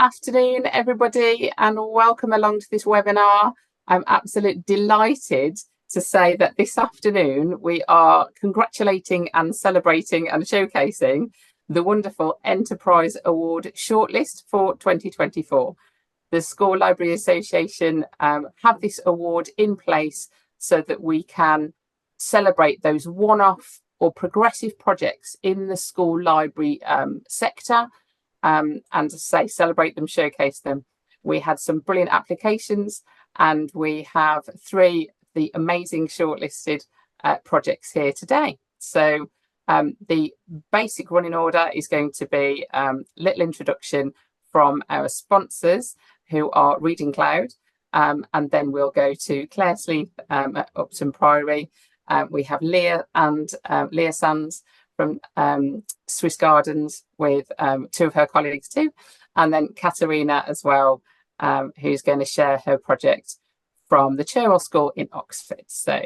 afternoon, everybody, and welcome along to this webinar. I'm absolutely delighted to say that this afternoon we are congratulating and celebrating and showcasing the wonderful Enterprise Award shortlist for 2024. The School Library Association have this award in place so that we can celebrate those one-off or progressive projects in the school library sector, and to say celebrate them, showcase them. We had some brilliant applications, and we have three of the amazing shortlisted projects here today. So the basic running order is going to be a little introduction from our sponsors, who are Reading Cloud, and then we'll go to Claire Sleeth at Upton Priory. We have Leah and Leah Sands from Swiss Gardens with two of her colleagues too, and then Katerina as well, who's going to share her project from the Cherwell School in Oxford. So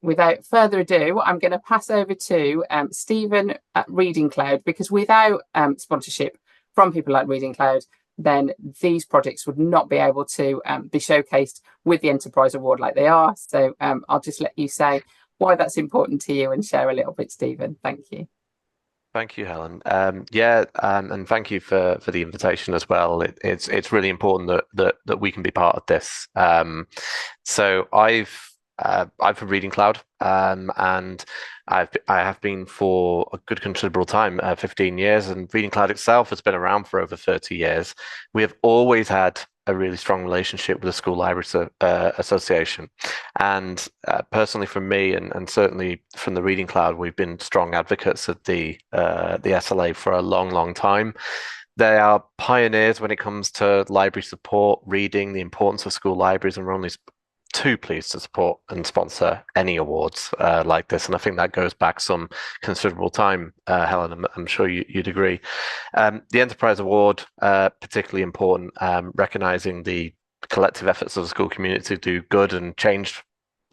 without further ado, I'm going to pass over to Stephen at Reading Cloud, because without sponsorship from people like Reading Cloud, then these projects would not be able to be showcased with the Enterprise Award like they are. So I'll just let you say why that's important to you and share a little bit, Stephen. Thank you. Thank you, Helen. And thank you for the invitation as well. It's really important that we can be part of this. So I'm from Reading Cloud, and I have been for a good considerable time, 15 years, and Reading Cloud itself has been around for over 30 years. We have always had a really strong relationship with the School Library Association, and personally from me and certainly from the Reading Cloud, we've been strong advocates of the SLA for a long time. They are pioneers when it comes to library support, reading, the importance of school libraries, and we're only too pleased to support and sponsor any awards like this, and I think that goes back some considerable time. Helen, I'm sure you'd agree. The Enterprise Award, particularly important, recognizing the collective efforts of the school community to do good and change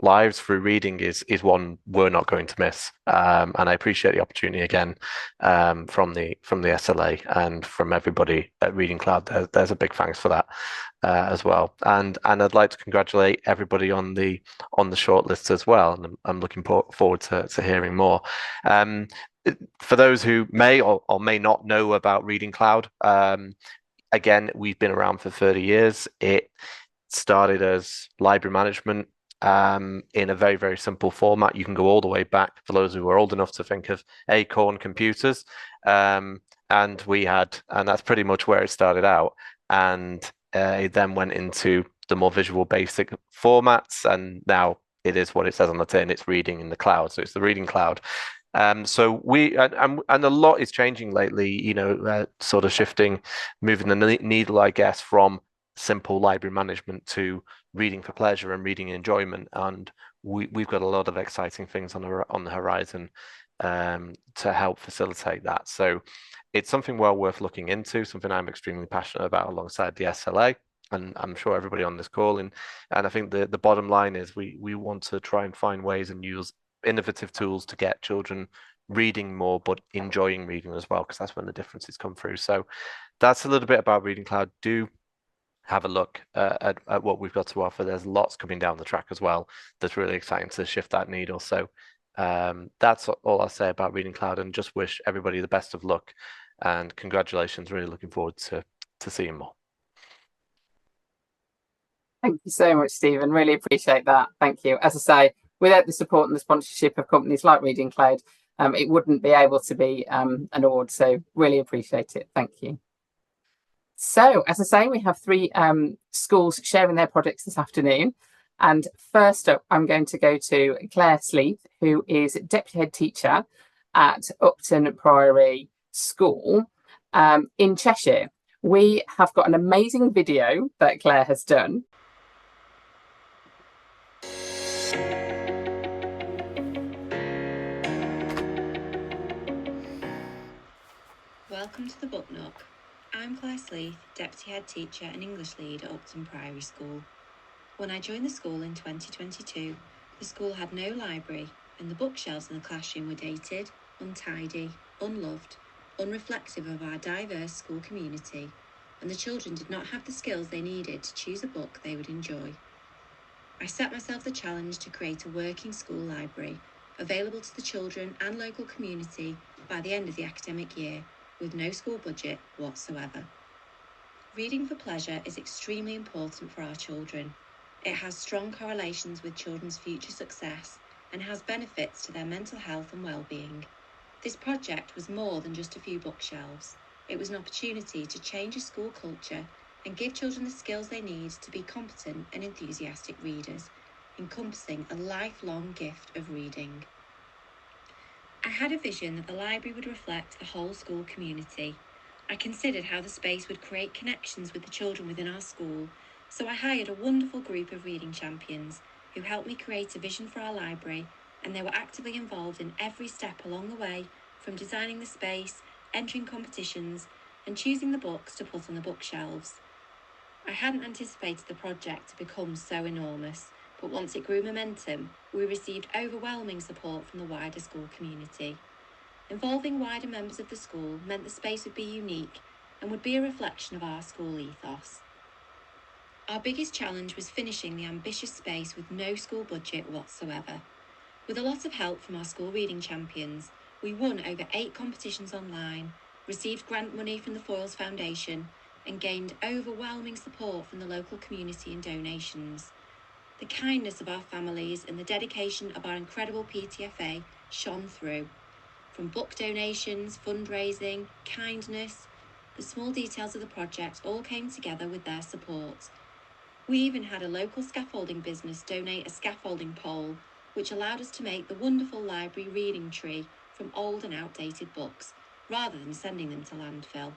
lives through reading is one we're not going to miss, and I appreciate the opportunity again from the SLA and from everybody at Reading Cloud. There's a big thanks for that as well, and I'd like to congratulate everybody on the shortlist as well, and I'm looking forward to hearing more. For those who may or may not know about Reading Cloud, again, we've been around for 30 years. It started as library management in a very simple format. You can go all the way back, for those who are old enough to think of Acorn computers, and that's pretty much where it started out, and it then went into the more visual basic formats, and now it is what it says on the tin. It's reading in the cloud, so it's the Reading Cloud. So and a lot is changing lately, sort of shifting, moving the needle, I guess, from simple library management to reading for pleasure and reading enjoyment, and we've got a lot of exciting things on the horizon to help facilitate that. So it's something well worth looking into, something I'm extremely passionate about alongside the SLA, and I'm sure everybody on this call. And I think the bottom line is we want to try and find ways and use innovative tools to get children reading more, but enjoying reading as well, because that's when the differences come through. So that's a little bit about Reading Cloud. Do have a look at what we've got to offer. There's lots coming down the track as well that's really exciting to shift that needle. So that's all I'll say about Reading Cloud, and just wish everybody the best of luck and congratulations. Really looking forward to seeing more. Thank you so much, Stephen. Really appreciate that. Thank you. As I say, without the support and the sponsorship of companies like Reading Cloud, it wouldn't be able to be an award. So really appreciate it. Thank you. So, as I say, we have three schools sharing their projects this afternoon. And first up, I'm going to go to Claire Sleeth, who is Deputy Head Teacher at Upton Priory School in Cheshire. We have got an amazing video that Claire has done. Welcome to the Book Nook. I'm Claire Sleeth, Deputy Head Teacher and English Lead at Upton Priory School. When I joined the school in 2022, the school had no library, and the bookshelves in the classroom were dated, untidy, unloved, unreflective of our diverse school community, and the children did not have the skills they needed to choose a book they would enjoy. I set myself the challenge to create a working school library, available to the children and local community by the end of the academic year, with no school budget whatsoever. Reading for pleasure is extremely important for our children. It has strong correlations with children's future success and has benefits to their mental health and well-being. This project was more than just a few bookshelves. It was an opportunity to change a school culture and give children the skills they need to be competent and enthusiastic readers, encompassing a lifelong gift of reading. I had a vision that the library would reflect the whole school community. I considered how the space would create connections with the children within our school, so I hired a wonderful group of reading champions who helped me create a vision for our library, and they were actively involved in every step along the way, from designing the space, entering competitions, and choosing the books to put on the bookshelves. I hadn't anticipated the project to become so enormous, but once it grew momentum, we received overwhelming support from the wider school community. Involving wider members of the school meant the space would be unique and would be a reflection of our school ethos. Our biggest challenge was finishing the ambitious space with no school budget whatsoever. With a lot of help from our school reading champions, we won over 8 competitions online, received grant money from the Foyles Foundation, and gained overwhelming support from the local community and donations. The kindness of our families and the dedication of our incredible PTFA shone through. From book donations, fundraising, kindness, the small details of the project all came together with their support. We even had a local scaffolding business donate a scaffolding pole, which allowed us to make the wonderful library reading tree from old and outdated books, rather than sending them to landfill.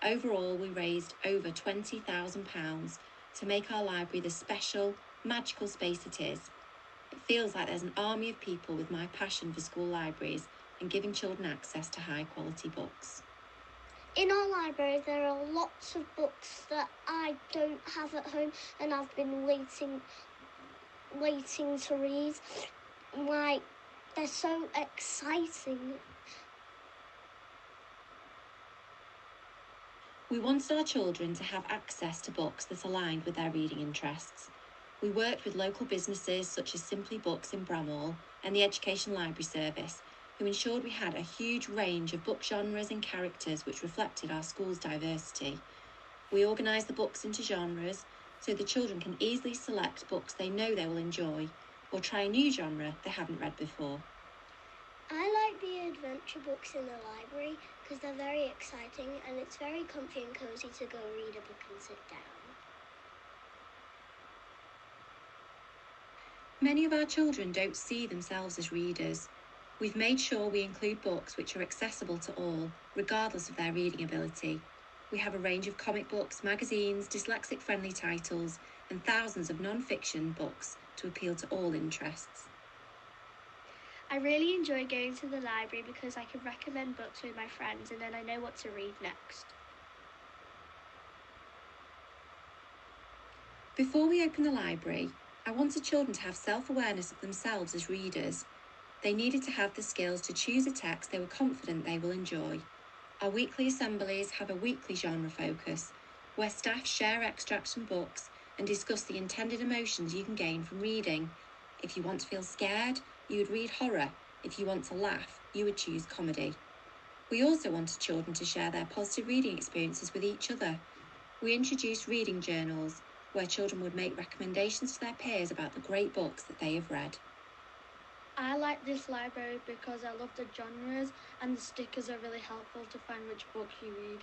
Overall, we raised over £20,000 to make our library the special, magical space it is. It feels like there's an army of people with my passion for school libraries and giving children access to high-quality books. In our library, there are lots of books that I don't have at home and I've been waiting to read. Like, they're so exciting. We wanted our children to have access to books that aligned with their reading interests. We worked with local businesses such as Simply Books in Bramall and the Education Library Service, who ensured we had a huge range of book genres and characters which reflected our school's diversity. We organised the books into genres so the children can easily select books they know they will enjoy, or try a new genre they haven't read before. I like the adventure books in the library because they're very exciting and it's very comfy and cosy to go read a book and sit down. Many of our children don't see themselves as readers. We've made sure we include books which are accessible to all, regardless of their reading ability. We have a range of comic books, magazines, dyslexic-friendly titles, and thousands of non-fiction books to appeal to all interests. I really enjoy going to the library because I can recommend books with my friends and then I know what to read next. Before we opened the library, I wanted children to have self-awareness of themselves as readers. They needed to have the skills to choose a text they were confident they will enjoy. Our weekly assemblies have a weekly genre focus, where staff share extracts from books and discuss the intended emotions you can gain from reading. If you want to feel scared, you would read horror. If you want to laugh, you would choose comedy. We also wanted children to share their positive reading experiences with each other. We introduced reading journals, where children would make recommendations to their peers about the great books that they have read. I like this library because I love the genres and the stickers are really helpful to find which book you read.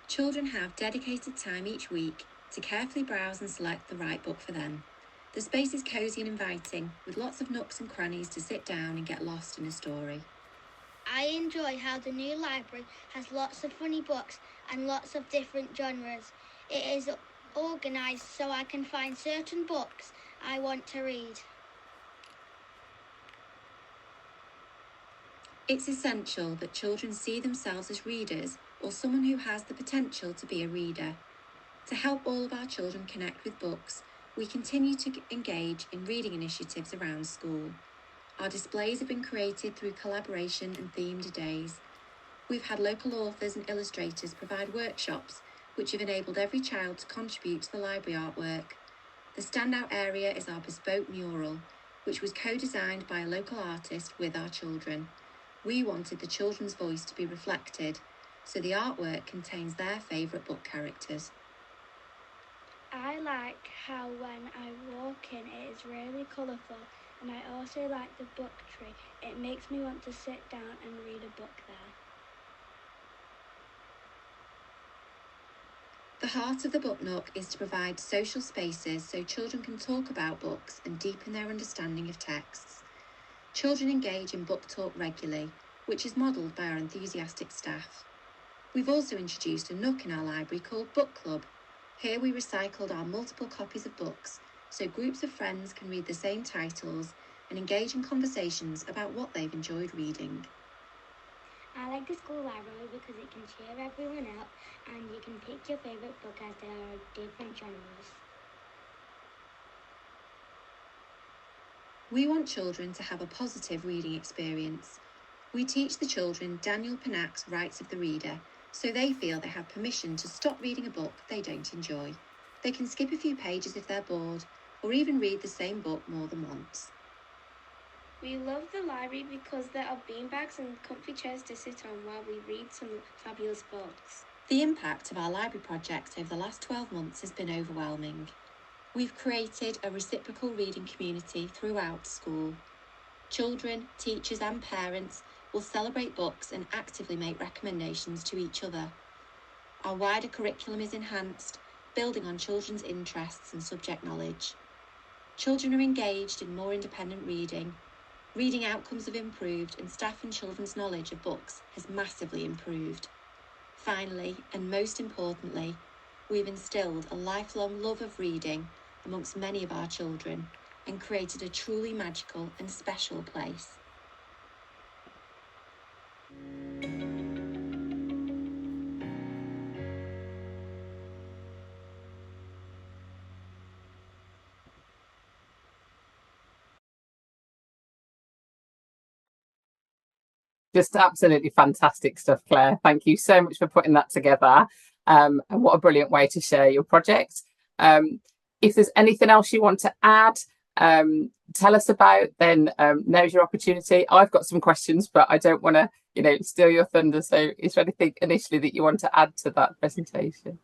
Children have dedicated time each week to carefully browse and select the right book for them. The space is cosy and inviting, with lots of nooks and crannies to sit down and get lost in a story. I enjoy how the new library has lots of funny books and lots of different genres. It is organised so I can find certain books I want to read. It's essential that children see themselves as readers or someone who has the potential to be a reader. To help all of our children connect with books, we continue to engage in reading initiatives around school. Our displays have been created through collaboration and themed days. We've had local authors and illustrators provide workshops which have enabled every child to contribute to the library artwork. The standout area is our bespoke mural, which was co-designed by a local artist with our children. We wanted the children's voice to be reflected, so the artwork contains their favourite book characters. I like how when I walk in it is really colourful, and I also like the book tree. It makes me want to sit down and read a book there. The heart of the Book Nook is to provide social spaces so children can talk about books and deepen their understanding of texts. Children engage in book talk regularly, which is modelled by our enthusiastic staff. We've also introduced a nook in our library called Book Club. Here we recycled our multiple copies of books so groups of friends can read the same titles and engage in conversations about what they've enjoyed reading. I like the school library because it can cheer everyone up and you can pick your favourite book as there are different genres. We want children to have a positive reading experience. We teach the children Daniel Pinnack's Rights of the Reader, so they feel they have permission to stop reading a book they don't enjoy. They can skip a few pages if they're bored, or even read the same book more than once. We love the library because there are beanbags and comfy chairs to sit on while we read some fabulous books. The impact of our library project over the last 12 months has been overwhelming. We've created a reciprocal reading community throughout school. Children, teachers and parents will celebrate books and actively make recommendations to each other. Our wider curriculum is enhanced, building on children's interests and subject knowledge. Children are engaged in more independent reading. Reading outcomes have improved and staff and children's knowledge of books has massively improved. Finally, and most importantly, we've instilled a lifelong love of reading amongst many of our children and created a truly magical and special place. Just absolutely fantastic stuff, Claire. Thank you so much for putting that together. And what a brilliant way to share your project. If there's anything else you want to add, tell us about, then now's your opportunity. I've got some questions, but I don't want to, steal your thunder. So is there anything initially that you want to add to that presentation?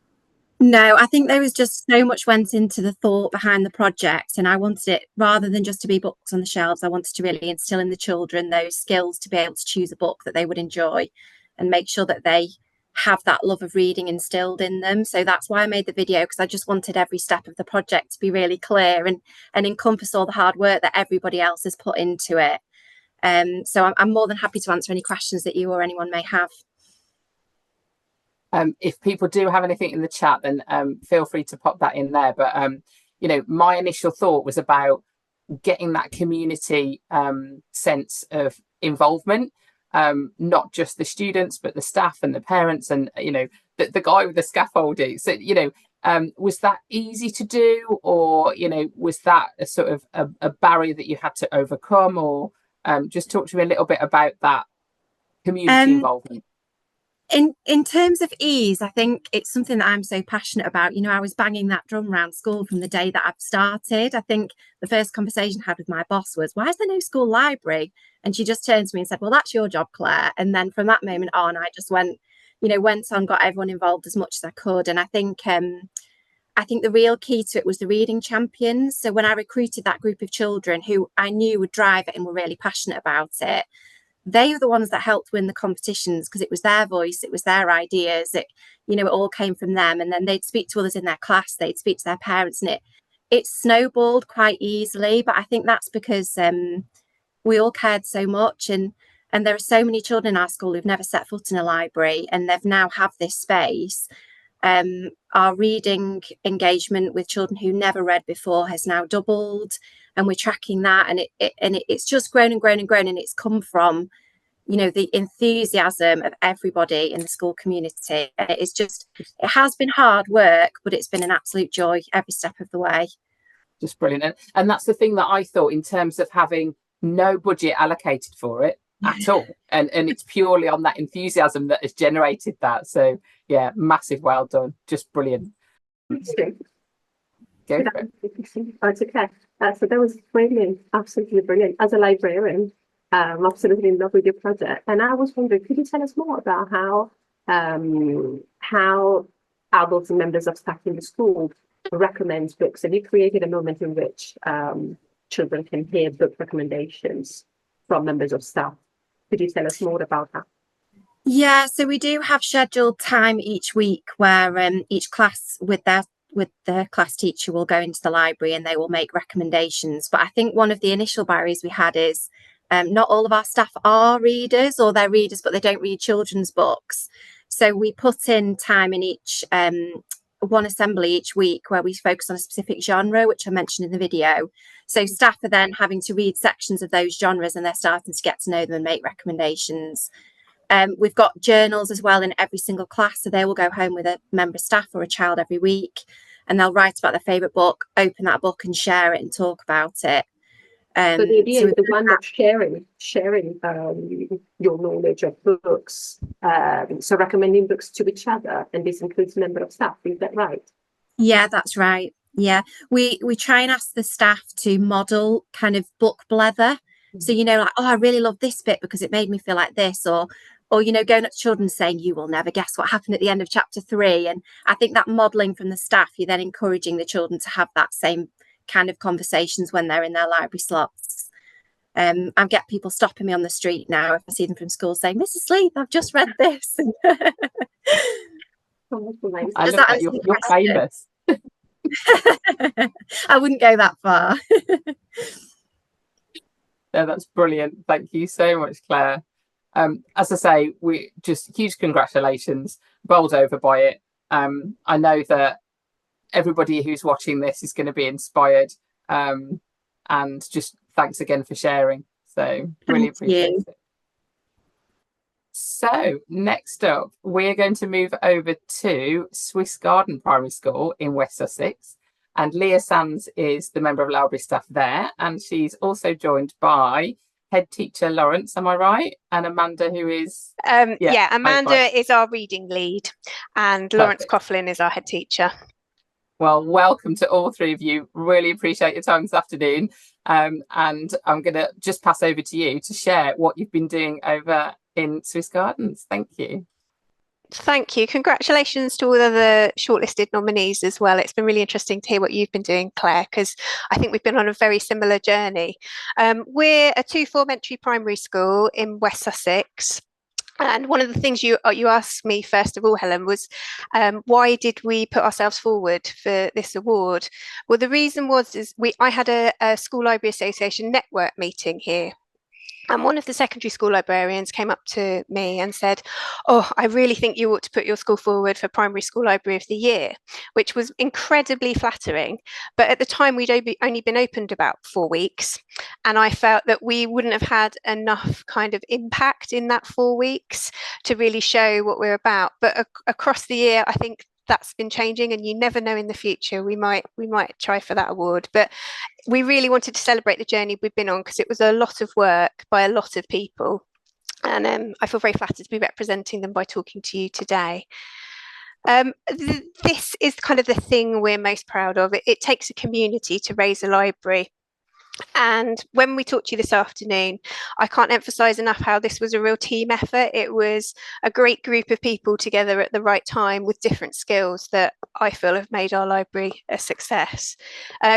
No, I think there was just so much went into the thought behind the project, and I wanted it, rather than just to be books on the shelves, I wanted to really instill in the children those skills to be able to choose a book that they would enjoy and make sure that they have that love of reading instilled in them. So that's why I made the video, because I just wanted every step of the project to be really clear and encompass all the hard work that everybody else has put into it. So I'm more than happy to answer any questions that you or anyone may have. If people do have anything in the chat, then feel free to pop that in there. But, my initial thought was about getting that community sense of involvement, not just the students, but the staff and the parents and, the guy with the scaffolding. So, was that easy to do, or, was that a sort of a barrier that you had to overcome, or just talk to me a little bit about that community involvement? In terms of ease, I think it's something that I'm so passionate about. I was banging that drum around school from the day that I've started. I think the first conversation I had with my boss was, why is there no school library? And she just turned to me and said, well, that's your job, Claire. And then from that moment on, I just went on, got everyone involved as much as I could. And I think the real key to it was the reading champions. So when I recruited that group of children who I knew would drive it and were really passionate about it, they were the ones that helped win the competitions, because it was their voice, it was their ideas, it all came from them. And then they'd speak to others in their class, they'd speak to their parents, and it snowballed quite easily. But I think that's because we all cared so much, and there are so many children in our school who've never set foot in a library, and they've now have this space. Our reading engagement with children who never read before has now doubled, and we're tracking that, and it's just grown and grown and grown, and it's come from the enthusiasm of everybody in the school community. And it has been hard work, but it's been an absolute joy every step of the way. Just brilliant. And that's the thing that I thought, in terms of having no budget allocated for it, at all, and it's purely on that enthusiasm that has generated that. So yeah, massive well done, just brilliant. Go for it. That's okay. So that was brilliant, absolutely brilliant. As a librarian, I'm absolutely in love with your project. And I was wondering, could you tell us more about how adults and members of staff in the school recommend books? Have you created a moment in which children can hear book recommendations from members of staff? Could you tell us more about that? Yeah, so we do have scheduled time each week where each class with the class teacher will go into the library and they will make recommendations. But I think one of the initial barriers we had is not all of our staff are readers, or they're readers, but they don't read children's books. So we put in time in each one assembly each week where we focus on a specific genre, which I mentioned in the video. So staff are then having to read sections of those genres and they're starting to get to know them and make recommendations. We've got journals as well in every single class, so they will go home with a member of staff or a child every week, and they'll write about their favourite book, open that book and share it and talk about it. So the idea is the one of sharing your knowledge of books, so recommending books to each other, and this includes member of staff, is that right? Yeah, that's right. Yeah, we try and ask the staff to model kind of book blether. So, like, oh, I really love this bit because it made me feel like this, or going up to children saying, you will never guess what happened at the end of chapter 3. And I think that modelling from the staff, you're then encouraging the children to have that same kind of conversations when they're in their library slots. I get people stopping me on the street now if I see them from school saying, Mrs. Sleeth, I've just read this. I love that you're famous. I wouldn't go that far. No, that's brilliant. Thank you so much, Claire. As I say, we just huge congratulations, bowled over by it. I know that everybody who's watching this is going to be inspired, and just thanks again for sharing. So really appreciate it. So next up, we're going to move over to Swiss Garden Primary School in West Sussex. And Leah Sands is the member of library staff there. And she's also joined by head teacher Lawrence, am I right? And Amanda, who is... Amanda is our reading lead. And Lawrence Coughlin is our head teacher. Well, welcome to all three of you. Really appreciate your time this afternoon. And I'm going to just pass over to you to share what you've been doing over in Swiss Gardens. Thank you. Thank you. Congratulations to all of the shortlisted nominees as well. It's been really interesting to hear what you've been doing, Claire, because I think we've been on a very similar journey. We're a 2-form entry primary school in West Sussex. And one of the things you asked me first of all, Helen, was why did we put ourselves forward for this award? Well, the reason was I had a School Library Association network meeting here. And one of the secondary school librarians came up to me and said, oh, I really think you ought to put your school forward for Primary School Library of the Year, which was incredibly flattering. But at the time, we'd only been opened about 4 weeks. And I felt that we wouldn't have had enough kind of impact in that 4 weeks to really show what we're about. But across the year, I think that's been changing, and you never know in the future, we might try for that award. But we really wanted to celebrate the journey we've been on, because it was a lot of work by a lot of people, and I feel very flattered to be representing them by talking to you today. This is kind of the thing we're most proud of. It takes a community to raise a library. And when we talked to you this afternoon, I can't emphasize enough how this was a real team effort. It was a great group of people together at the right time with different skills that I feel have made our library a success.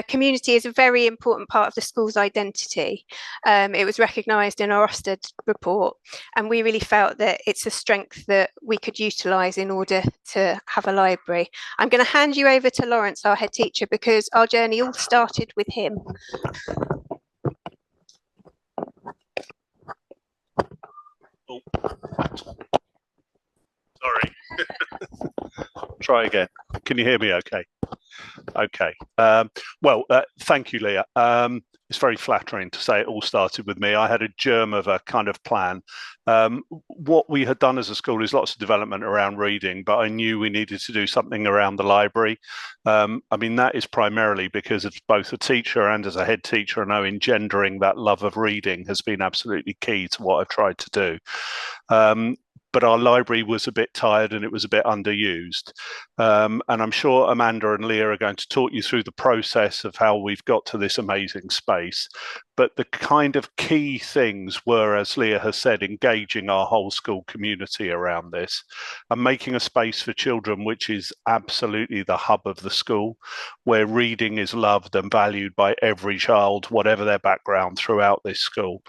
Community is a very important part of the school's identity. It was recognised in our Ofsted report, and we really felt that it's a strength that we could utilise in order to have a library. I'm going to hand you over to Lawrence, our head teacher, because our journey all started with him. Oh. Sorry. Try again. Can you hear me okay? Okay. Thank you, Leah. It's very flattering to say it all started with me. I had a germ of a kind of plan. What we had done as a school is lots of development around reading, but I knew we needed to do something around the library. I mean, that is primarily because as both a teacher and as a head teacher, I know engendering that love of reading has been absolutely key to what I've tried to do. But our library was a bit tired and it was a bit underused. And I'm sure Amanda and Leah are going to talk you through the process of how we've got to this amazing space. But the kind of key things were, as Leah has said, engaging our whole school community around this and making a space for children which is absolutely the hub of the school, where reading is loved and valued by every child, whatever their background, throughout this school.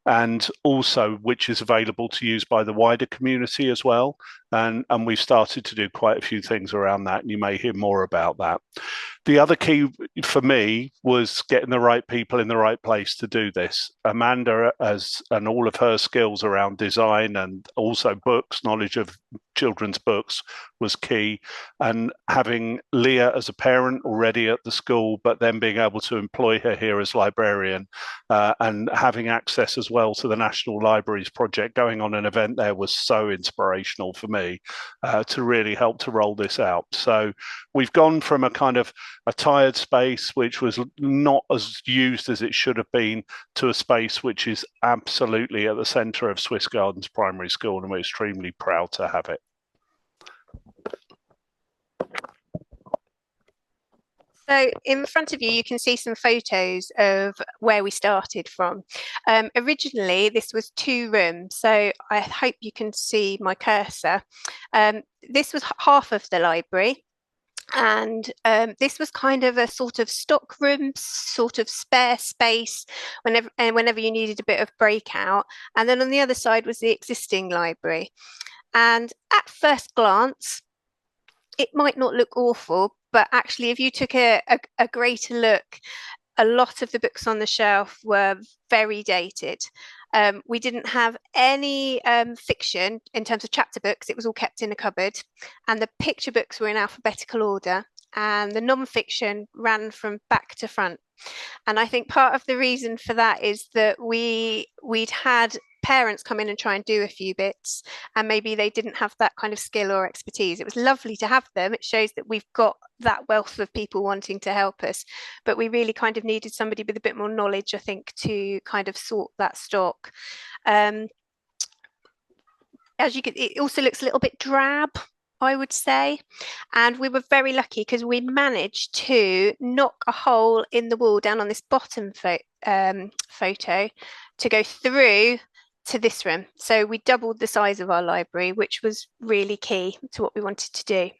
And also which is available to use by the wider community as well. And we've started to do quite a few things around that, and you may hear more about that. The other key for me was getting the right people in the right place to do this. Amanda, and all of her skills around design and also books, knowledge of children's books, was key. And having Leah as a parent already at the school, but then being able to employ her here as librarian, and having access as well to the National Libraries Project, going on an event there was so inspirational for me to really help to roll this out. So we've gone from a kind of a tired space which was not as used as it should have been to a space which is absolutely at the centre of Swiss Gardens Primary School, and we're extremely proud to have it. So in front of you, you can see some photos of where we started from. Originally, this was 2 rooms, so I hope you can see my cursor. This was half of the library. And this was kind of a sort of stock room, sort of spare space whenever you needed a bit of breakout. And then on the other side was the existing library. And at first glance, it might not look awful, but actually if you took a greater look, a lot of the books on the shelf were very dated. We didn't have any fiction in terms of chapter books. It was all kept in a cupboard, and the picture books were in alphabetical order, and the non-fiction ran from back to front. And I think part of the reason for that is that we'd had parents come in and try and do a few bits, and maybe they didn't have that kind of skill or expertise. It was lovely to have them. It shows that we've got that wealth of people wanting to help us, but we really kind of needed somebody with a bit more knowledge, I think, to kind of sort that stock. As you can, it also looks a little bit drab, I would say, and we were very lucky because we managed to knock a hole in the wall down on this bottom photo to go through to this room. So we doubled the size of our library, which was really key to what we wanted to do.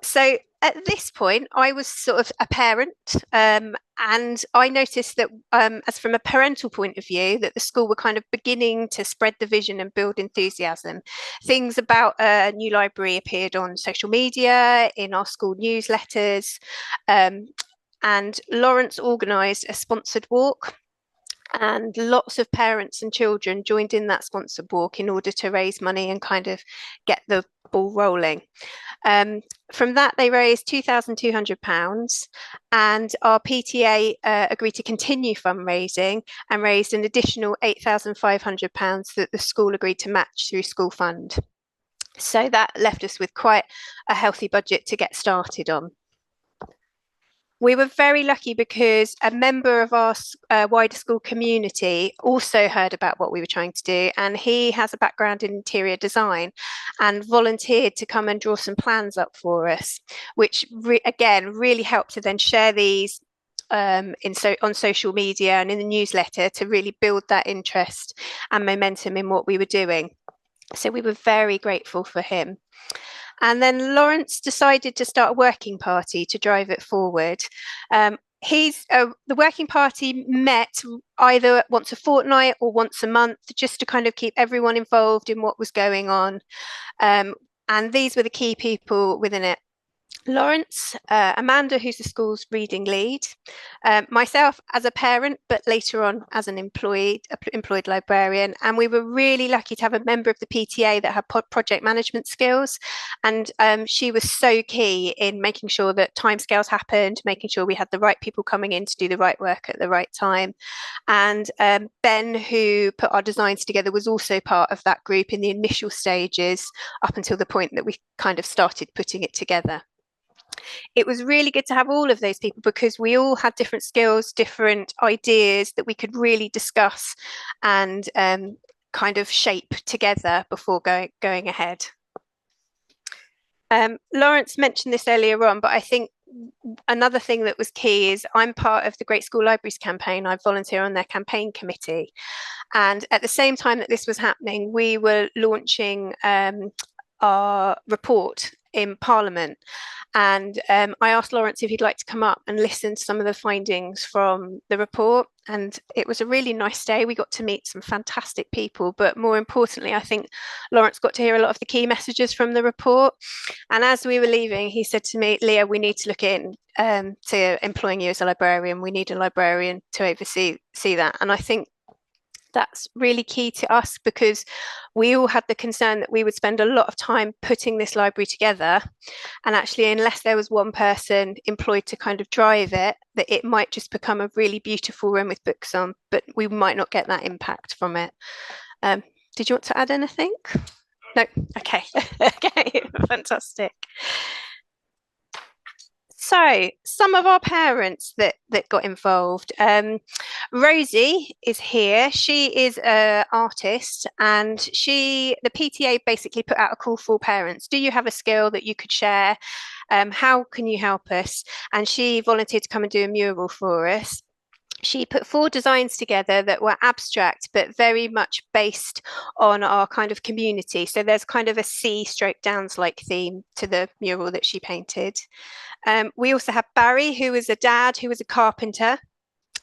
So at this point, I was sort of a parent, and I noticed that as from a parental point of view, that the school were kind of beginning to spread the vision and build enthusiasm. Things about a new library appeared on social media, in our school newsletters, and Lawrence organised a sponsored walk. And lots of parents and children joined in that sponsored walk in order to raise money and kind of get the ball rolling. From that, they raised £2,200, and our PTA agreed to continue fundraising and raised an additional £8,500 that the school agreed to match through school fund. So that left us with quite a healthy budget to get started on. We were very lucky because a member of our wider school community also heard about what we were trying to do, and he has a background in interior design and volunteered to come and draw some plans up for us, which again really helped to then share these on social media and in the newsletter to really build that interest and momentum in what we were doing. So we were very grateful for him. And then Lawrence decided to start a working party to drive it forward. The working party met either once a fortnight or once a month, just to kind of keep everyone involved in what was going on. And these were the key people within it: Lawrence, Amanda, who's the school's reading lead, myself as a parent, but later on as an employed librarian. And we were really lucky to have a member of the PTA that had project management skills. And she was so key in making sure that timescales happened, making sure we had the right people coming in to do the right work at the right time. And Ben, who put our designs together, was also part of that group in the initial stages up until the point that we kind of started putting it together. It was really good to have all of those people because we all had different skills, different ideas that we could really discuss and kind of shape together before going ahead. Lawrence mentioned this earlier on, but I think another thing that was key is I'm part of the Great School Libraries campaign. I volunteer on their campaign committee. And at the same time that this was happening, we were launching our report in Parliament. And I asked Lawrence if he'd like to come up and listen to some of the findings from the report. And it was a really nice day. We got to meet some fantastic people, but more importantly, I think Lawrence got to hear a lot of the key messages from the report. And as we were leaving, he said to me, Leah, we need to look in to employing you as a librarian. We need a librarian to oversee that. And I think that's really key to us because we all had the concern that we would spend a lot of time putting this library together, and actually unless there was one person employed to kind of drive it, that it might just become a really beautiful room with books on, but we might not get that impact from it. Did you want to add anything? No? Okay. Okay, fantastic. So some of our parents that got involved. Rosie is here. She is an artist, and the PTA basically put out a call for parents. Do you have a skill that you could share? How can you help us? And she volunteered to come and do a mural for us. She put 4 designs together that were abstract, but very much based on our kind of community. So there's kind of a sea/downs-like theme to the mural that she painted. We also have Barry, who is a dad, who was a carpenter,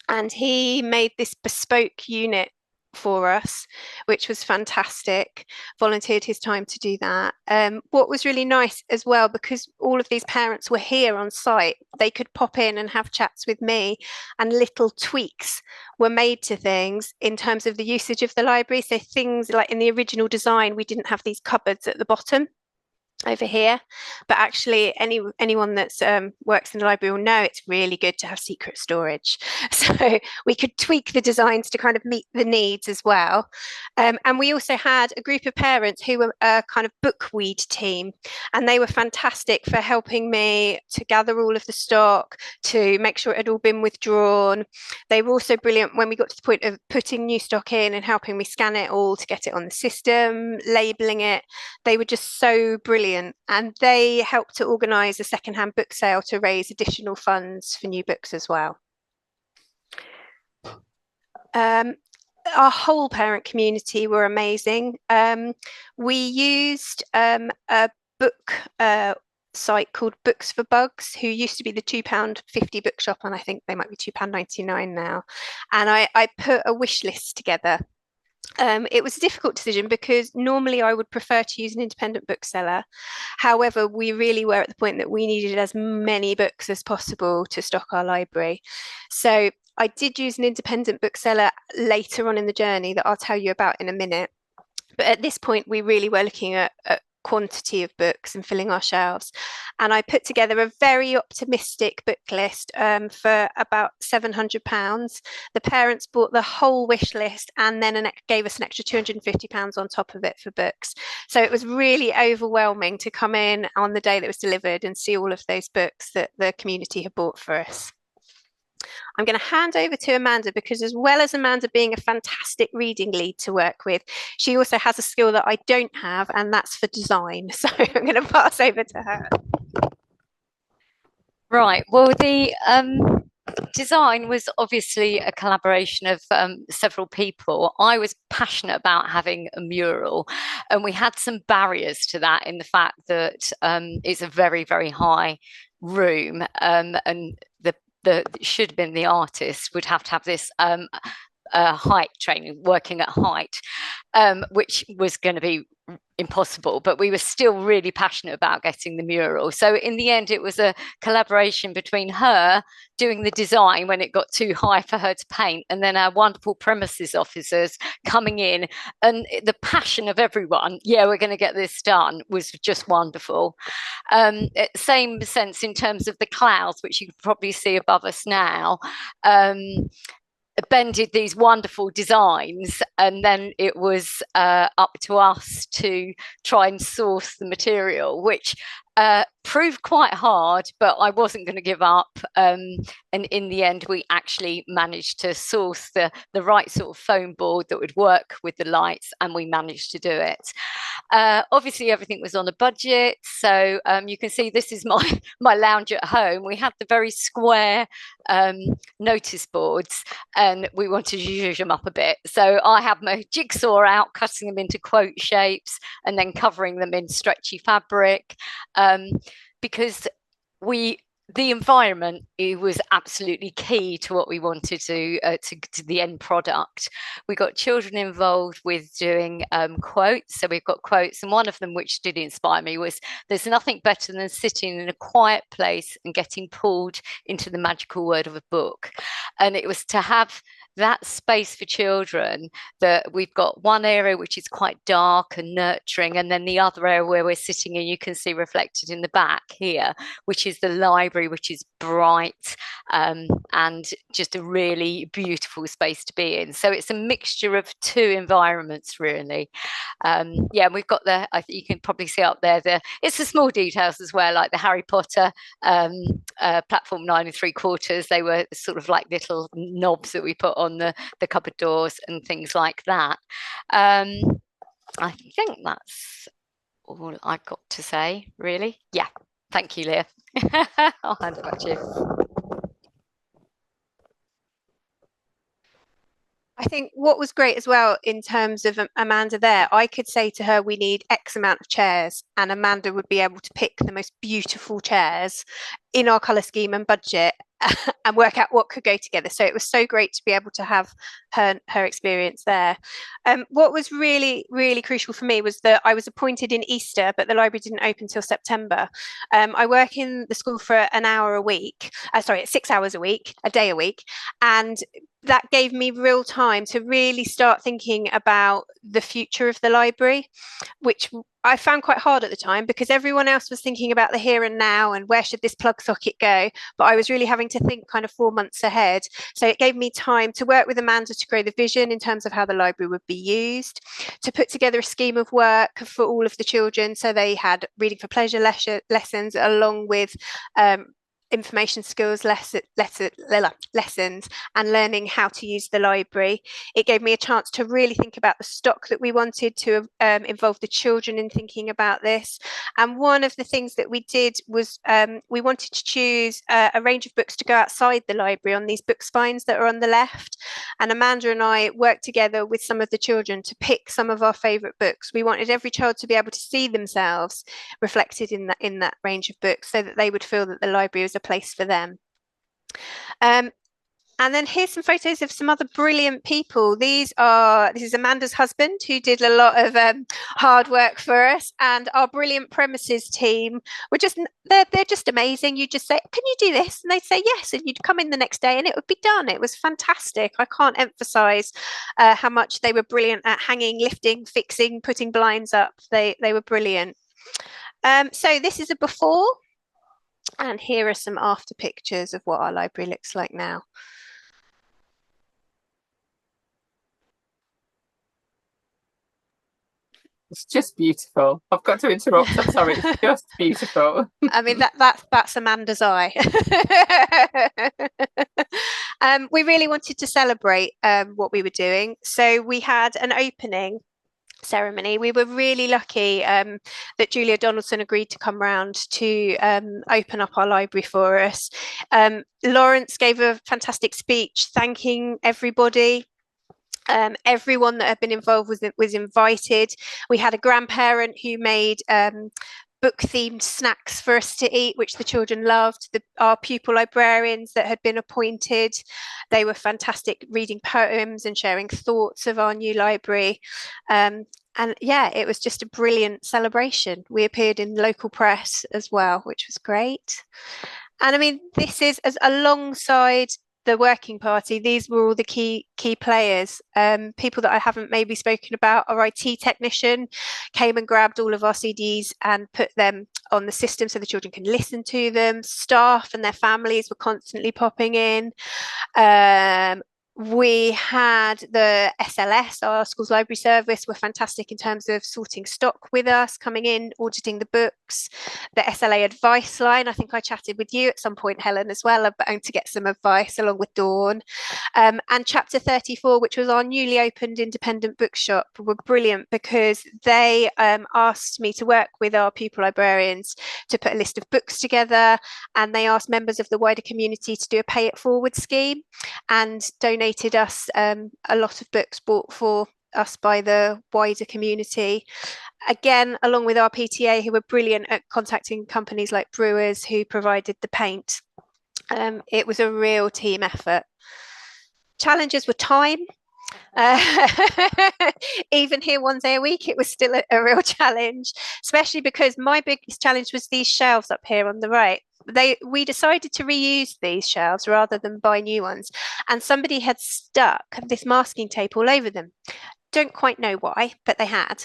and he made this bespoke unit for us, which was fantastic, volunteered his time to do that. What was really nice as well, because all of these parents were here on site, they could pop in and have chats with me, and little tweaks were made to things in terms of the usage of the library. So things like in the original design, we didn't have these cupboards at the bottom over here, but actually anyone that's works in the library will know it's really good to have secret storage. So we could tweak the designs to kind of meet the needs as well. And we also had a group of parents who were a kind of bookweed team, and they were fantastic for helping me to gather all of the stock, to make sure it had all been withdrawn. They were also brilliant when we got to the point of putting new stock in and helping me scan it all to get it on the system, labeling it. They were just so brilliant. And they helped to organise a secondhand book sale to raise additional funds for new books as well. Our whole parent community were amazing. We used a book site called Books for Bugs, who used to be the £2.50 bookshop, and I think they might be £2.99 now. And I put a wish list together. It was a difficult decision because normally I would prefer to use an independent bookseller. However, we really were at the point that we needed as many books as possible to stock our library. So I did use an independent bookseller later on in the journey that I'll tell you about in a minute. But at this point, we really were looking at quantity of books and filling our shelves. And I put together a very optimistic book list for about £700. The parents bought the whole wish list and then gave us an extra £250 on top of it for books. So it was really overwhelming to come in on the day that was delivered and see all of those books that the community had bought for us. I'm going to hand over to Amanda because as well as Amanda being a fantastic reading lead to work with, she also has a skill that I don't have, and that's for design. So I'm going to pass over to her. Right. Well, the design was obviously a collaboration of several people. I was passionate about having a mural, and we had some barriers to that in the fact that it's a very, very high room, and the should have been the artist would have to have this height training, working at height, which was going to be impossible, but we were still really passionate about getting the mural. So in the end, it was a collaboration between her doing the design when it got too high for her to paint, and then our wonderful premises officers coming in, and the passion of everyone, yeah, we're going to get this done, was just wonderful. Same sense in terms of the clouds, which you can probably see above us now. Ben did these wonderful designs, and then it was up to us to try and source the material, which proved quite hard, but I wasn't going to give up. And in the end, we actually managed to source the right sort of foam board that would work with the lights, and we managed to do it. Obviously, everything was on a budget. So you can see this is my lounge at home. We had the very square notice boards, and we wanted to zhuzh them up a bit. So I had my jigsaw out, cutting them into quote shapes, and then covering them in stretchy fabric. Because the environment, it was absolutely key to what we wanted to the end product. We got children involved with doing quotes. So we've got quotes, and one of them which did inspire me was, "There's nothing better than sitting in a quiet place and getting pulled into the magical world of a book." And it was to have that space for children, that we've got one area which is quite dark and nurturing, and then the other area where we're sitting in, you can see reflected in the back here, which is the library, which is bright and just a really beautiful space to be in. So it's a mixture of two environments, really. Yeah, we've got I think you can probably see up there, it's the small details as well, like the Harry Potter platform 9 3/4. They were sort of like little knobs that we put on the cupboard doors and things like that. I think that's all I've got to say, really. Yeah, thank you, Leah. I'll hand it back to you. I think what was great as well in terms of Amanda there, I could say to her, we need X amount of chairs, and Amanda would be able to pick the most beautiful chairs in our colour scheme and budget and work out what could go together. So it was so great to be able to have her experience there. What was really, really crucial for me was that I was appointed in Easter, but the library didn't open until September. I work in the school for an hour a week, 6 hours a week, a day a week. And that gave me real time to really start thinking about the future of the library, which I found quite hard at the time, because everyone else was thinking about the here and now and where should this plug socket go, but I was really having to think kind of 4 months ahead. So it gave me time to work with Amanda to grow the vision in terms of how the library would be used, to put together a scheme of work for all of the children, so they had reading for pleasure lessons along with information skills lessons and learning how to use the library. It gave me a chance to really think about the stock that we wanted to involve the children in thinking about this. And one of the things that we did was we wanted to choose a range of books to go outside the library on these book spines that are on the left. And Amanda and I worked together with some of the children to pick some of our favourite books. We wanted every child to be able to see themselves reflected in that range of books, so that they would feel that the library was a place for them. And then here's some photos of some other brilliant people. This is Amanda's husband, who did a lot of hard work for us, and our brilliant premises team were they're just amazing. You just say, "Can you do this?" And they'd say yes, and you'd come in the next day and it would be done. It was fantastic. I can't emphasize how much they were brilliant at hanging, lifting, fixing, putting blinds up. They were brilliant. So this is a before, and here are some after pictures of what our library looks like now. It's just beautiful. I've got to interrupt. I'm sorry. It's just beautiful. I mean, that's Amanda's eye. We really wanted to celebrate what we were doing. So we had an opening ceremony. We were really lucky that Julia Donaldson agreed to come round to open up our library for us. Lawrence gave a fantastic speech thanking everybody. Everyone that had been involved was invited. We had a grandparent who made book-themed snacks for us to eat, which the children loved. Our pupil librarians that had been appointed, they were fantastic, reading poems and sharing thoughts of our new library. And And yeah, it was just a brilliant celebration. We appeared in local press as well, which was great. And I mean, this is as alongside the working party, these were all the key players. People that I haven't maybe spoken about, our IT technician came and grabbed all of our CDs and put them on the system so the children can listen to them. Staff and their families were constantly popping in. We had the SLS, our school's library service, were fantastic in terms of sorting stock with us, coming in, auditing the books. The SLA advice line, I think I chatted with you at some point, Helen, as well, about to get some advice along with Dawn. And chapter 34, which was our newly opened independent bookshop, were brilliant because they asked me to work with our pupil librarians to put a list of books together, and they asked members of the wider community to do a pay it forward scheme and donated us a lot of books bought for us by the wider community. Again, along with our PTA, who were brilliant at contacting companies like Brewers, who provided the paint. It was a real team effort. Challenges were time. Even here 1 day a week, it was still a real challenge, especially because my biggest challenge was these shelves up here on the right. We decided to reuse these shelves rather than buy new ones, and somebody had stuck this masking tape all over them. Don't quite know why, but they had.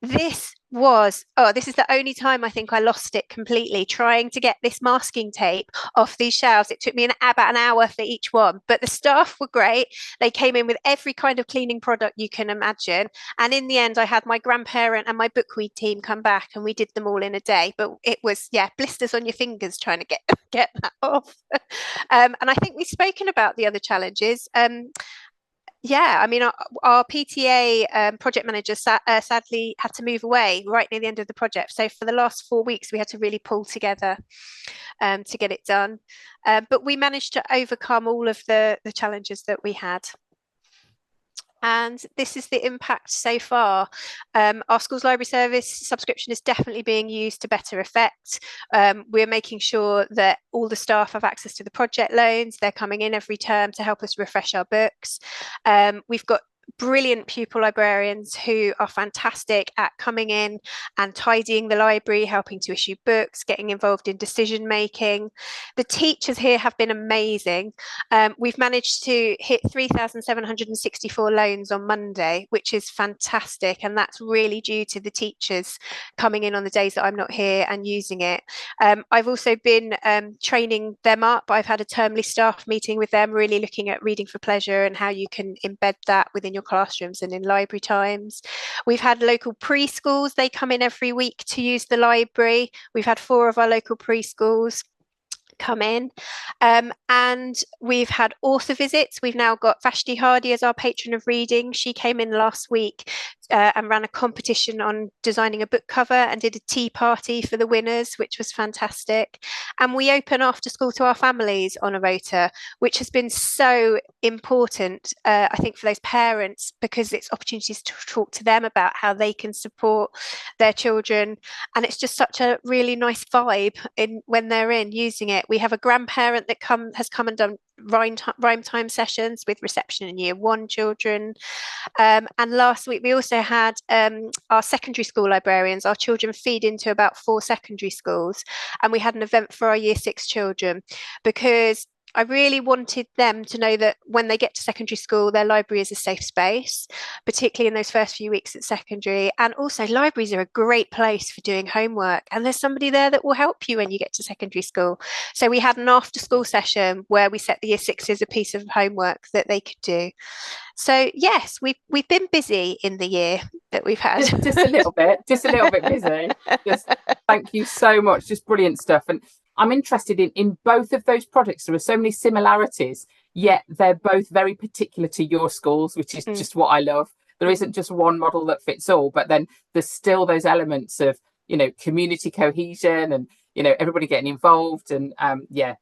This is the only time I think I lost it completely trying to get this masking tape off these shelves. It took me about an hour for each one, but the staff were great. They came in with every kind of cleaning product you can imagine. And in the end, I had my grandparent and my bookweed team come back and we did them all in a day. But it was, blisters on your fingers trying to get that off. And I think we've spoken about the other challenges. I mean, our PTA project manager sadly had to move away right near the end of the project. So for the last 4 weeks, we had to really pull together to get it done. But we managed to overcome all of the challenges that we had. And this is the impact so far. Our school's library service subscription is definitely being used to better effect. We're making sure that all the staff have access to the project loans. They're coming in every term to help us refresh our books. We've got brilliant pupil librarians who are fantastic at coming in and tidying the library, helping to issue books, getting involved in decision making. The teachers here have been amazing. We've managed to hit 3,764 loans on Monday, which is fantastic, and that's really due to the teachers coming in on the days that I'm not here and using it. I've also been training them up. I've had a termly staff meeting with them, really looking at reading for pleasure and how you can embed that within your classrooms and in library times. We've had local preschools. They come in every week to use the library. We've had 4 of our local preschools come in, and we've had author visits. We've now got Vashti Hardy as our patron of reading. She came in last week and ran a competition on designing a book cover and did a tea party for the winners, which was fantastic. And we open after school to our families on a rota, which has been so important, I think, for those parents, because it's opportunities to talk to them about how they can support their children. And it's just such a really nice vibe when they're in using it. We have a grandparent that has come and done rhyme time sessions with reception and year 1 children. And last week we also had our secondary school librarians. Our children feed into about 4 secondary schools, and we had an event for our year 6 children, because I really wanted them to know that when they get to secondary school, their library is a safe space, particularly in those first few weeks at secondary. And also, libraries are a great place for doing homework, and there's somebody there that will help you when you get to secondary school. So we had an after school session where we set the year 6s a piece of homework that they could do. So yes, we've been busy in the year that we've had. just a little bit busy. Just thank you so much. Just brilliant stuff. And I'm interested in both of those projects. There are so many similarities, yet they're both very particular to your schools, which is just what I love. There isn't just one model that fits all, but then there's still those elements of, community cohesion and, everybody getting involved. And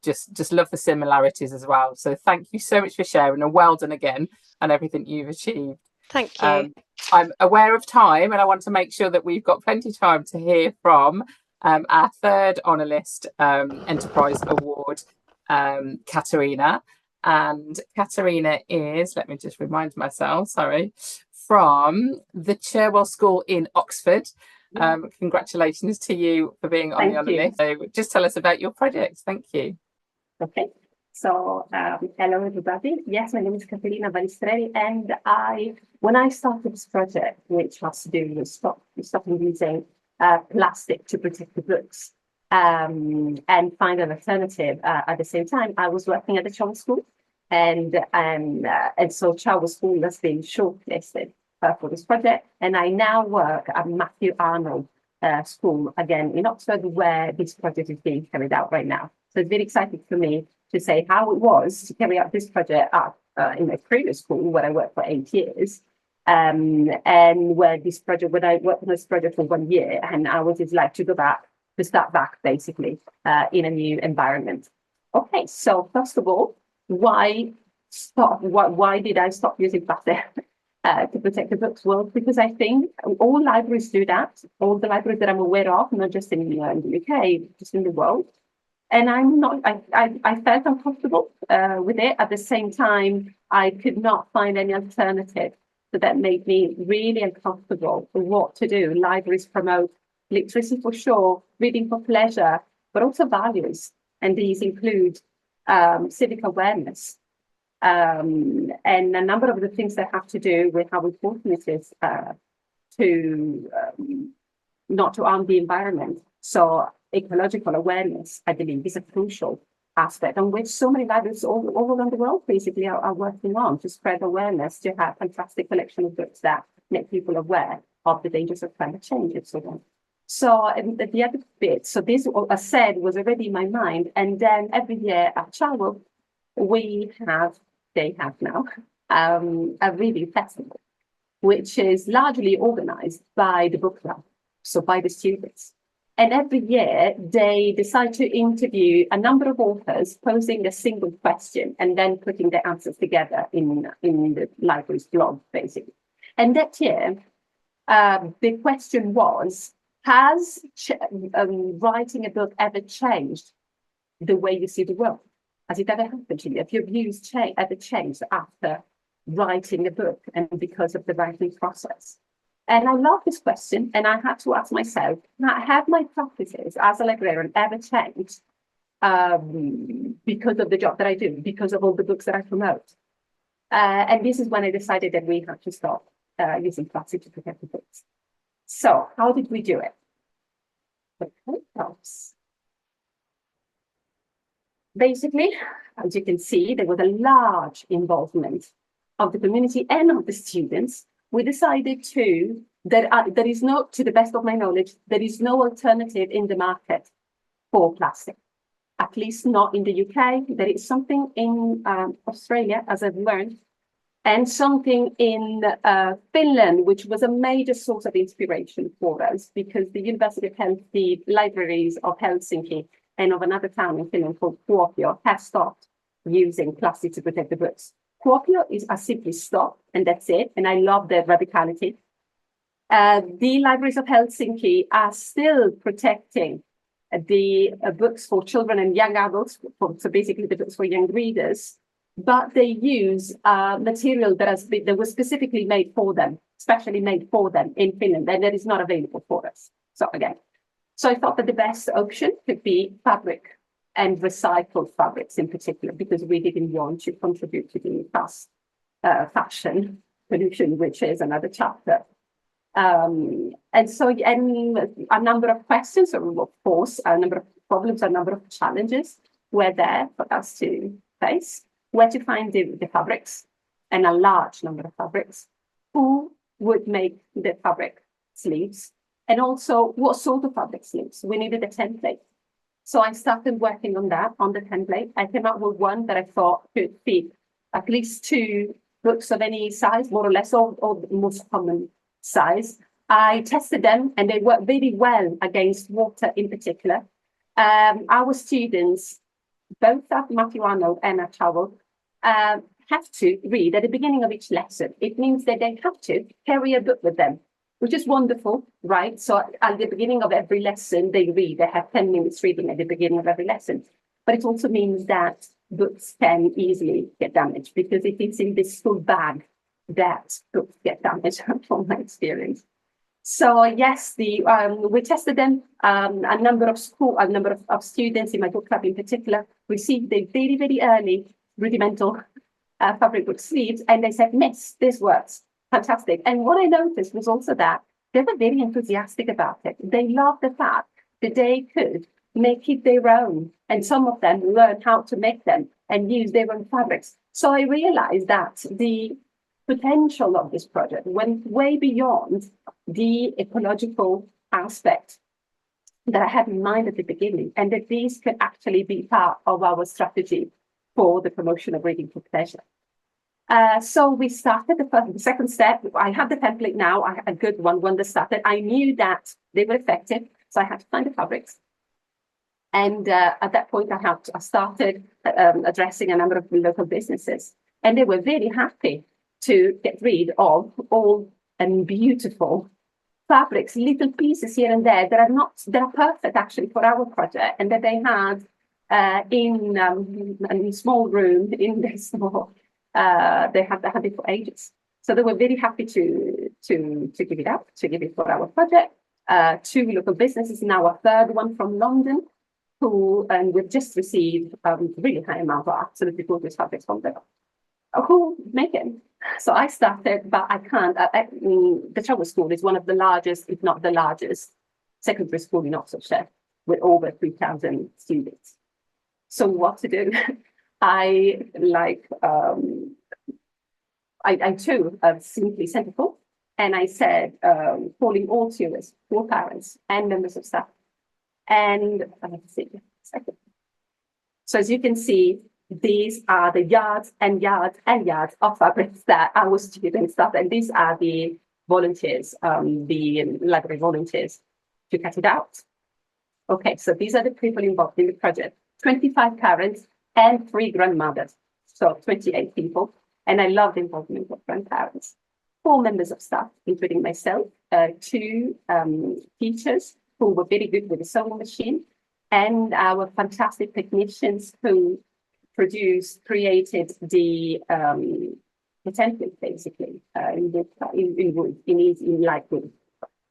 just love the similarities as well. So thank you so much for sharing, and well done again on everything you've achieved. Thank you. I'm aware of time, and I want to make sure that we've got plenty of time to hear from our third honour list Enterprise Award, Katerina. And Katerina is, let me just remind myself, from the Cherwell School in Oxford. Congratulations to you for being on the honour list. So just tell us about your project. Thank you. Okay. So, hello everybody. Yes, my name is Caterina Balistrelli, and when I started this project, which has to do with stopping using plastic to protect the books, and find an alternative, at the same time, I was working at the Cherwell School, and so Cherwell School has been shortlisted for this project, and I now work at Matthew Arnold School again in Oxford, where this project is being carried out right now. So it's very exciting for me to say how it was to carry out this project in my previous school where I worked for 8 years, and where I worked on this project for 1 year, and how it is like to start back basically in a new environment. Okay, so first of all, why did I stop using plastic to protect the books? Well, because I think all libraries do that. All the libraries that I'm aware of, not just in the UK, just in the world. And I felt uncomfortable with it. At the same time, I could not find any alternative. So that made me really uncomfortable for what to do. Libraries promote literacy for sure, reading for pleasure, but also values. And these include civic awareness, and a number of the things that have to do with how important it is to not to harm the environment. So ecological awareness, I believe, is a crucial aspect on which so many libraries all around the world basically are working on to spread awareness, to have fantastic collection of books that make people aware of the dangers of climate change and so on. So the other bit, so this, as said, was already in my mind. And then every year at Cherwell, they have now a reading festival, which is largely organized by the book club, so by the students. And every year they decide to interview a number of authors, posing a single question and then putting the answers together in the library's blog, basically. And that year, the question was, has writing a book ever changed the way you see the world? Has it ever happened to you? Have your views ever changed after writing a book and because of the writing process? And I love this question, and I had to ask myself, have my practices as a librarian ever changed because of the job that I do, because of all the books that I promote? And this is when I decided that we had to stop using plastic to protect the books. So how did we do it? Okay, helps. Basically, as you can see, there was a large involvement of the community and of the students. We decided that there is no, to the best of my knowledge, there is no alternative in the market for plastic, at least not in the UK. There is something in Australia, as I've learned, and something in Finland, which was a major source of inspiration for us, because the the libraries of Helsinki and of another town in Finland called Kuopio have stopped using plastic to protect the books. Kuopio is a simply stop, and that's it. And I love their radicality. The libraries of Helsinki are still protecting the books for children and young adults, so basically the books for young readers, but they use material that was specifically made for them, specially made for them in Finland, and that is not available for us. So I thought that the best option could be fabric and recycled fabrics in particular, because we didn't want to contribute to the fast fashion pollution, which is another chapter. And a number of questions, or of course, a number of problems, a number of challenges were there for us to face. Where to find the fabrics, and a large number of fabrics, who would make the fabric sleeves, and also what sort of fabric sleeves. We needed a template. So I started working on that, on the template. I came up with one that I thought could fit at least 2 books of any size, more or less, or the most common size. I tested them, and they worked really well against water in particular. Our students, both at Matthew Arnold and at Cherwell, have to read at the beginning of each lesson. It means that they have to carry a book with them, which is wonderful, right? So at the beginning of every lesson, they read. They have 10 minutes reading at the beginning of every lesson. But it also means that books can easily get damaged, because if it's in this school bag, that books get damaged from my experience. So yes, we tested them. A number of students in my book club in particular received the very, very early rudimental fabric book sleeves, and they said, "Miss, this works, fantastic." And what I noticed was also that they were very enthusiastic about it. They loved the fact that they could make it their own, and some of them learned how to make them and use their own fabrics. So I realized that the potential of this project went way beyond the ecological aspect that I had in mind at the beginning, and that these could actually be part of our strategy for the promotion of reading for pleasure. So we started the second step. I had the template now, I had a good one when they started. I knew that they were effective, so I had to find the fabrics. And at that point, I started addressing a number of local businesses, and they were very happy to get rid of old and beautiful fabrics, little pieces here and there that are perfect actually for our project, and that they had in a small room in this small. They had it for ages, so they were very happy to give it up, to give it for our project. 2 local businesses, now a third one from London, and we've just received really high amount of absolutely gorgeous fabrics from them. Who make it? So I started, but I can't. The Travel School is one of the largest, if not the largest, secondary school in Oxfordshire, with over 3,000 students. So what to do? I too simply sent a call, and I said, calling all tutors, all parents, and members of staff. And I have to see a second. So as you can see, these are the yards and yards and yards of fabrics that our students started. And these are the volunteers, the library volunteers to cut it out. Okay, so these are the people involved in the project. 25 parents and 3 grandmothers, so 28 people. And I love the involvement of grandparents. 4 members of staff, including myself, 2 teachers who were very good with the sewing machine, and our fantastic technicians who created the template basically in light wood.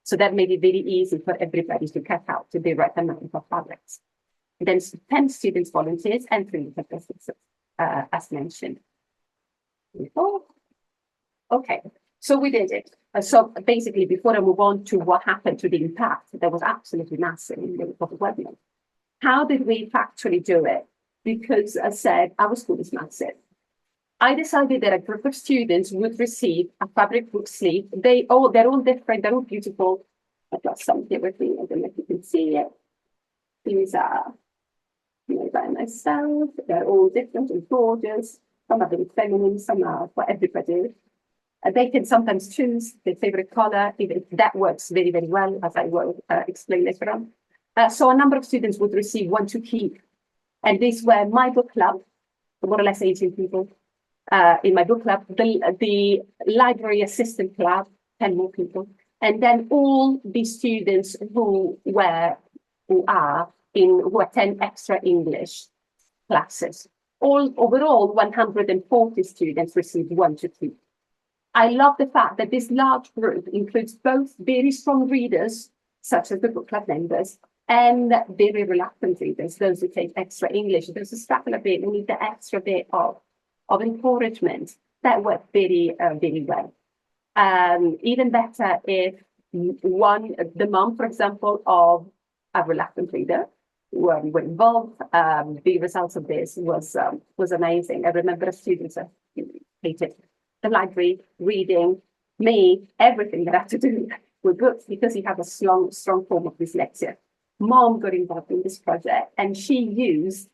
So that made it very easy for everybody to cut out to the right amount of fabrics. Then 10 students volunteers and 3 businesses, as mentioned before. Okay, so we did it. So basically, before I move on to what happened to the impact, that was absolutely massive in the webinar. How did we factually do it? Because as I said, our school is massive. I decided that a group of students would receive a fabric book sleeve. They're all different, they're all beautiful. I've got some here with me, I don't know if you can see it. These are made by myself. They're all different and gorgeous. Some are very feminine, some are for everybody. They can sometimes choose their favorite color. Even that works very, very well, as I will explain later on. So a number of students would receive one to keep. And these were my book club, more or less 18 people in my book club, the library assistant club, 10 more people, and then all the students who attend extra English classes. Overall, 140 students received one to keep. I love the fact that this large group includes both very strong readers, such as the book club members, and very reluctant readers, those who take extra English. There's a struggle a bit, we need the extra bit of encouragement. That worked very, very well. Even better if the mom, for example, of a reluctant reader were involved. The results of this was amazing. I remember students hated the library, reading, me, everything that had to do with books, because he had a strong form of dyslexia. Mom got involved in this project, and she used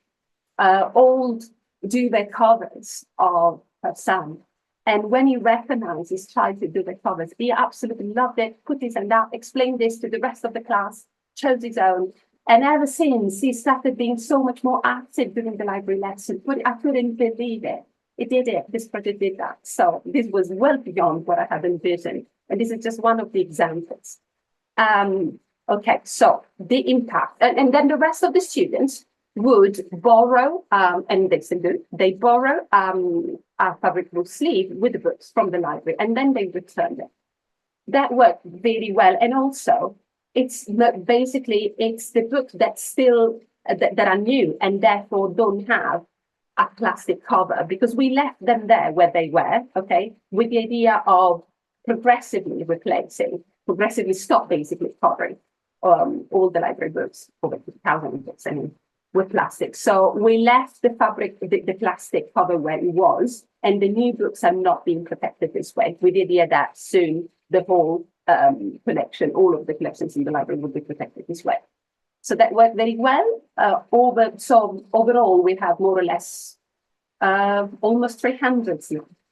old duvet covers of her son. And when he recognized his childhood duvet covers, he absolutely loved it, put his hand out, explained this to the rest of the class, chose his own. And ever since, he started being so much more active during the library lesson. But I couldn't believe it. It did it. This project did that. So this was well beyond what I had envisioned. And this is just one of the examples. Okay, so the impact. And then the rest of the students would borrow, and they still do, they borrow a fabric book sleeve with the books from the library, and then they return them. That worked very well. And also, it's basically, it's the books that still, that are new and therefore don't have a plastic cover, because we left them there where they were, okay, with the idea of progressively replacing, progressively stop basically covering all the library books, over 2,000 books, I mean, with plastic. So we left the fabric, the plastic cover where it was, and the new books are not being protected this way, with the idea that soon the whole collection, all of the collections in the library will be protected this way. So that worked very well. So overall, we have more or less almost 300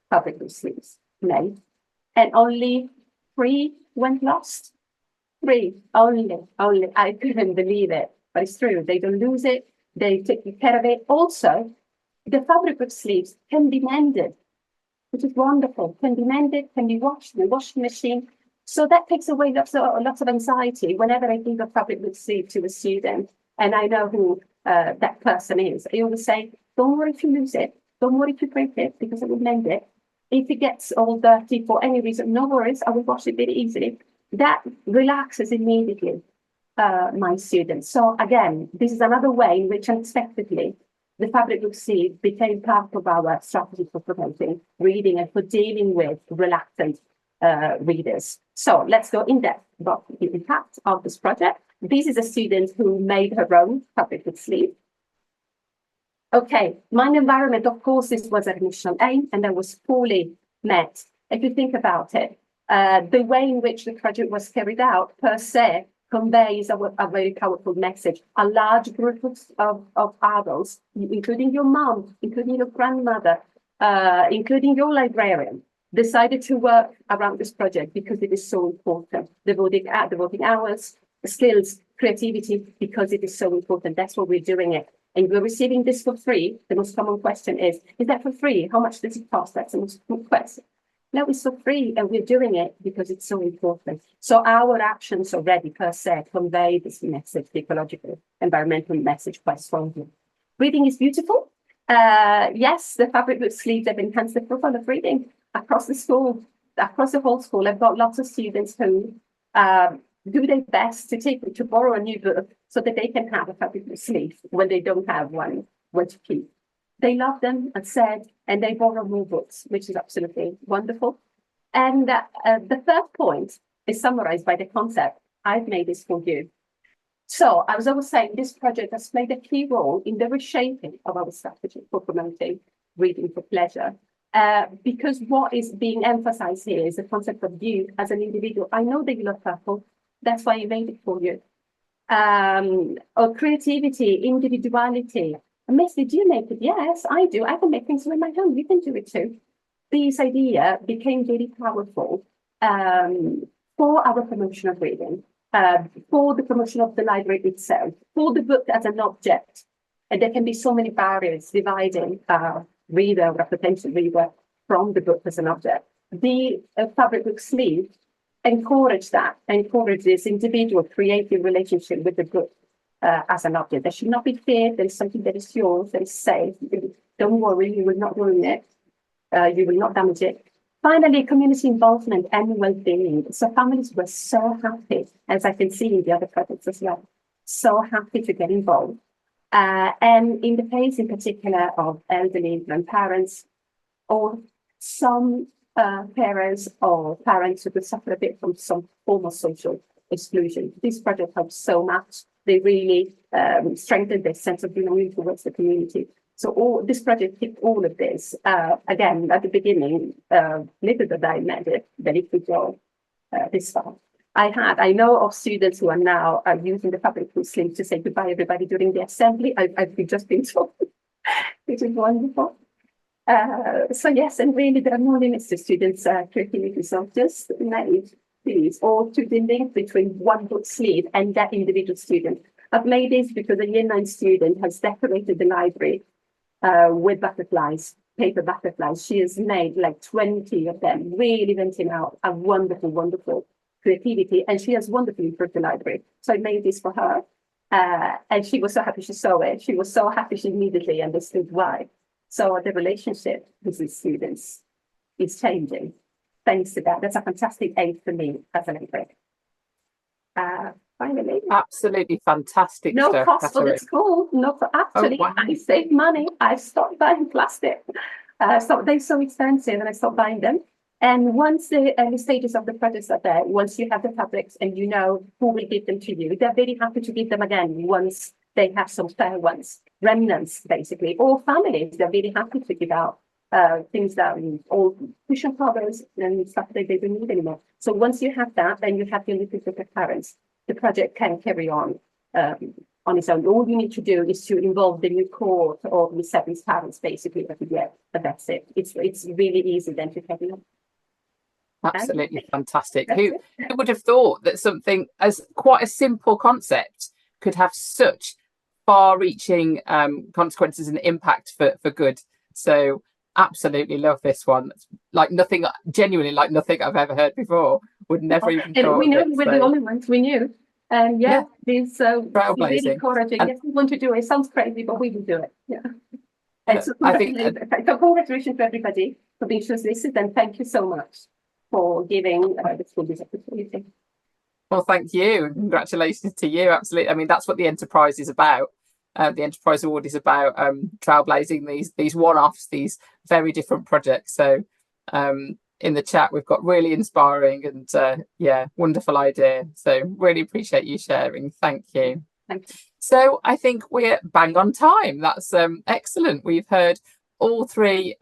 fabric book sleeves made, and only 3 went lost. 3 only. I couldn't believe it, but it's true. They don't lose it. They take care of it. Also, the fabric book sleeves can be mended, which is wonderful. Can be mended, can be washed in the washing machine. So that takes away lots of anxiety. Whenever I think of fabric book sleeve to a student, and I know who that person is, I always say, don't worry if you lose it. Don't worry if you break it, because I will mend it. If it gets all dirty for any reason, no worries, I will wash it very easily. That relaxes immediately my students. So again, this is another way in which unexpectedly the fabric book sleeve became part of our strategy for promoting reading and for dealing with reluctant readers. So let's go in depth about the impact of this project. This is a student who made her own fabric book sleeve. Okay, mind environment, of course, this was our initial aim, and that was fully met. If you think about it, the way in which the project was carried out per se conveys a very powerful message. A large group of adults, including your mom, including your grandmother, including your librarian, decided to work around this project because it is so important. Devoting hours, skills, creativity, because it is so important. That's what we're doing it. And we're receiving this for free. The most common question is that for free? How much does it cost? That's the most common question. No, it's for free, and we're doing it because it's so important. So our actions already per se convey this message, the ecological, environmental message quite strongly. Reading is beautiful. Yes, the fabric book sleeves have enhanced the profile of reading across the school, across the whole school. I've got lots of students who do their best to borrow a new book so that they can have a fabric book sleeve when they don't have one to keep. They love them, as said, and they borrow more books, which is absolutely wonderful. And the third point is summarized by the concept. I've made this for you. So I was always saying this project has played a key role in the reshaping of our strategy for promoting reading for pleasure. Because what is being emphasized here is the concept of you as an individual. I know that you love purple. That's why I made it for you. Or creativity, individuality. Messi, do you make it? Yes, I do. I can make things with my home. You can do it too. This idea became very powerful for our promotion of reading, for the promotion of the library itself, for the book as an object. And there can be so many barriers dividing a reader or a potential reader from the book as an object. The fabric book sleeve encourages individual creative relationship with the book as an object. There should not be fear. There is something that is yours, that is safe. Don't worry, you will not ruin it. You will not damage it. Finally, community involvement and well-being. So families were so happy, as I can see in the other projects as well, so happy to get involved. And in the case in particular of elderly grandparents or some parents or parents who could suffer a bit from some form of social exclusion, this project helps so much. They really strengthened their sense of belonging towards the community. So this project ticked all of this. Again, at the beginning, little did I imagine that it would go this far. I know of students who are now using the fabric book sleeve to say goodbye everybody during the assembly. I've just been told, which is wonderful. So yes, and really there are no limits to students' creativity. So just made these, or to the link between one book sleeve and that individual student. I've made this because a year 9 student has decorated the library with butterflies, paper butterflies. She has made like 20 of them, really venting out a wonderful, wonderful creativity, and she has wonderfully improved the library. So I made this for her. And she was so happy she saw it. She was so happy she immediately understood why. So the relationship with the students is changing thanks to that. That's a fantastic aid for me as an exec. Finally, absolutely fantastic no stuff, cost for the Katarina. school. No, actually, wow. I save money. I stopped buying plastic. So they're so expensive, and I stopped buying them. And once the early stages of the projects are there, once you have the fabrics and you know who will give them to you, they're very happy to give them again once they have some spare ones, remnants basically, or families. They're really happy to give out things that all cushion covers and stuff that they don't need anymore. So once you have that, then you have the little bit of parents. The project can carry on its own. All you need to do is to involve the new cohort or the 7 parents basically every year, but that's it. It's really easy then to carry on. Absolutely fantastic. Who would have thought that something as quite a simple concept could have such far-reaching consequences and impact for good? So absolutely love this one. Like nothing, genuinely like nothing I've ever heard before. Would never even thought. We know we're the only ones we knew. And it's trailblazing. Really encouraging. Yes, we want to do it. It sounds crazy, but we will do it. Yeah. And so congratulations to everybody for being shortlisted, and thank you so much for giving the school this opportunity. Well, thank you, and congratulations to you. Absolutely. I mean, that's what the enterprise is about. The Enterprise Award is about trailblazing these one-offs, these very different projects. So in the chat, we've got really inspiring and wonderful idea. So really appreciate you sharing. Thank you. Thank you. So I think we're bang on time. That's excellent. We've heard all 3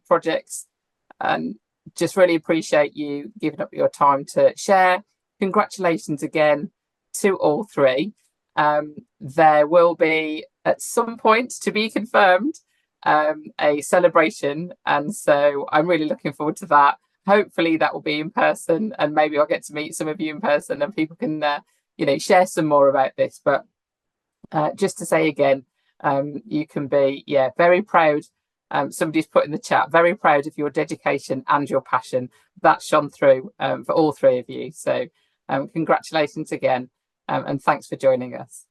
projects, and just really appreciate you giving up your time to share. Congratulations again to all 3. There will be at some point, to be confirmed, a celebration, and so I'm really looking forward to that. Hopefully that will be in person, and maybe I'll get to meet some of you in person and people can share some more about this. But just to say again, you can be very proud. Somebody's put in the chat, very proud of your dedication and your passion. That shone through for all 3 of you. So congratulations again, and thanks for joining us.